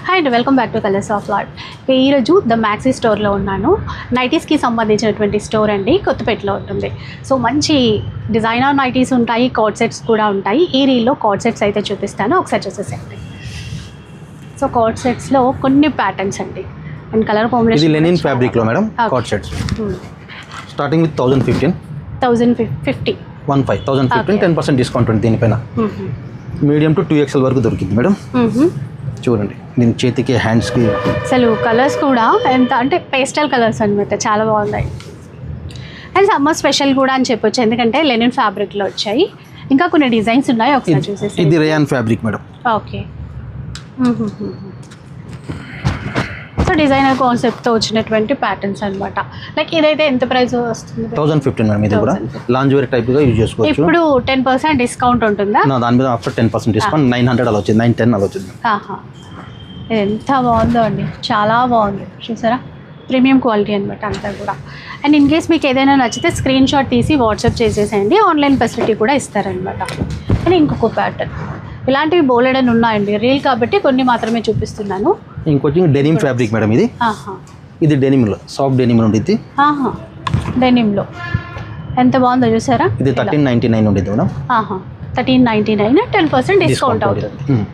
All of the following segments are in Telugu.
హాయ్ అండి, welcome back to colours of life. ఈరోజు ద మ్యాక్సీ స్టోర్లో ఉన్నాను. నైటీస్కి సంబంధించినటువంటి స్టోర్ అండి, కొత్తపేటలో ఉంటుంది. సో మంచి డిజైనర్ నైటీస్ ఉంటాయి, కార్డ్ సెట్స్ కూడా ఉంటాయి. ఈ రీల్లో కార్డ్ సెట్స్ అయితే చూపిస్తాను, ఒకసారి చూసేసేయండి. సో కార్డ్ సెట్స్లో కొన్ని ప్యాటర్న్స్ అండి అండ్ కలర్ కాంబినేషన్. ఇది లెనిన్ ఫ్యాబ్రిక్లో madam card sets starting with 1015 1015 discount ఉంది దీనిపైన. మీడియం టు 2XL వరకు దొరికింది మేడం. చూడండి దీని చేతికి హ్యాండ్స్కి అసలు కలర్స్ కూడా ఎంత అంటే పేస్టల్ కలర్స్ అనమాట, చాలా బాగున్నాయి. అండ్ సమ్మర్ స్పెషల్ కూడా అని చెప్పొచ్చు, ఎందుకంటే లెనిన్ ఫ్యాబ్రిక్లో వచ్చాయి. ఇంకా కొన్ని డిజైన్స్ ఉన్నాయి, ఒకసారి చూసేసి. ఇది rayon fabric madam. Okay. So designer కాన్సెప్ట్తో వచ్చినటువంటి ప్యాటర్న్స్ అనమాట. లైక్ ఇదైతే ఎంత ప్రైస్ వస్తుంది? 1015 మేడం. ఇది కూడా లాంజ్ వేర్ టైప్గా యూజ్ చేసుకోవచ్చు. ఇప్పుడు 10% డిస్కౌంట్ ఉంటుందా? దాని మీద ఆఫ్టర్ 10% డిస్కౌంట్ 900 అలా వచ్చింది, 910 అలా వచ్చింది. ఎంత బాగుందో అండి, చాలా బాగుంది. చూసారా, ప్రీమియం క్వాలిటీ అనమాట అంతా కూడా. అండ్ ఇన్ కేస్ మీకు ఏదైనా నచ్చితే స్క్రీన్ షాట్ తీసి వాట్సాప్ చేసేసేయండి, ఆన్లైన్ ఫెసిలిటీ కూడా ఇస్తారనమాట. అండ్ ఇంకొక ప్యాటర్న్, ఇలాంటివి బోలెడన్ ఉన్నాయండి, రీల్ కాబట్టి కొన్ని మాత్రమే చూపిస్తున్నాను. ఇంకొచ్చి డెనిమ్ ఫ్యాబ్రిక్ మేడం. ఇది డెనిమ్లో, సాఫ్ట్ డెనిమ్లో ఉండిద్ది. డెనిమ్లో ఎంత బాగుందో చూసారా. ఇది 1399 ఉండిద్ది మేడం. 1399, 10% డిస్కౌంట్ అవుతుంది.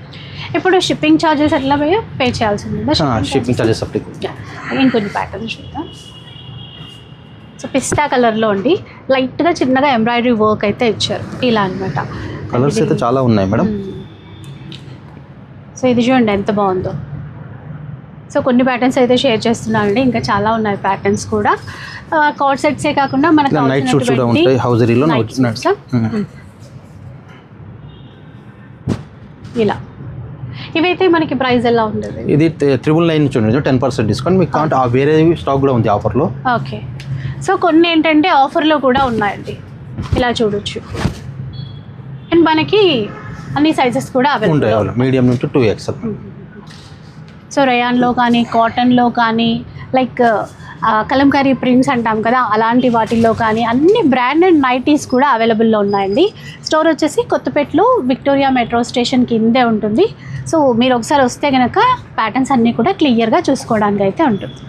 ఇప్పుడు షిప్పింగ్ ఛార్జెస్ ఎట్లా పే చేయాల్సి ఉందా? Shipping charges apply. ఇంకొన్ని ప్యాటర్న్స్ చూద్దాం. సో పిస్తా కలర్లో ఉండి లైట్గా చిన్నగా ఎంబ్రాయిడరీ వర్క్ అయితే ఇచ్చారు, ఇలా అనమాట. కలర్స్ అయితే చాలా ఉన్నాయి మేడం. సో ఇది చూడండి ఎంత బాగుందో. సో కొన్ని ప్యాటర్న్స్ అయితే షేర్ చేస్తున్నానండి, ఇంకా చాలా ఉన్నాయి ప్యాటర్న్స్ కూడా. కార్డ్ సెట్సే కాకుండా మనకు నైట్ షూట్స్ కూడా ఉంటాయి, హౌజరీలో ఇలా. ఇవైతే మనకి ప్రైస్ ఎలా ఉంటుంది? ఇది 999 చూడండి, 10% డిస్కౌంట్ మీకు కాంట్. వేరే స్టాక్ కూడా ఉంది ఆఫర్లో. ఓకే. సో కొన్ని ఏంటంటే ఆఫర్లో కూడా ఉన్నాయండి, ఇలా చూడొచ్చు. అండ్ మనకి అన్ని సైజెస్ కూడా ఉంటాయి, మీడియం నుంచి 2XL. సో రేయాన్లో కానీ, కాటన్లో కానీ, లైక్ కలంకారీ ప్రింట్స్ అంటాం కదా, అలాంటి వాటిల్లో కానీ అన్ని బ్రాండెడ్ నైటీస్ కూడా అవైలబుల్లో ఉన్నాయండి. స్టోర్ వచ్చేసి కొత్తపేటలో విక్టోరియా మెట్రో స్టేషన్ కిందే ఉంటుంది. సో మీరు ఒకసారి వస్తే కనుక ప్యాటర్న్స్ అన్నీ కూడా క్లియర్గా చూసుకోవడానికి అయితే ఉంటుంది.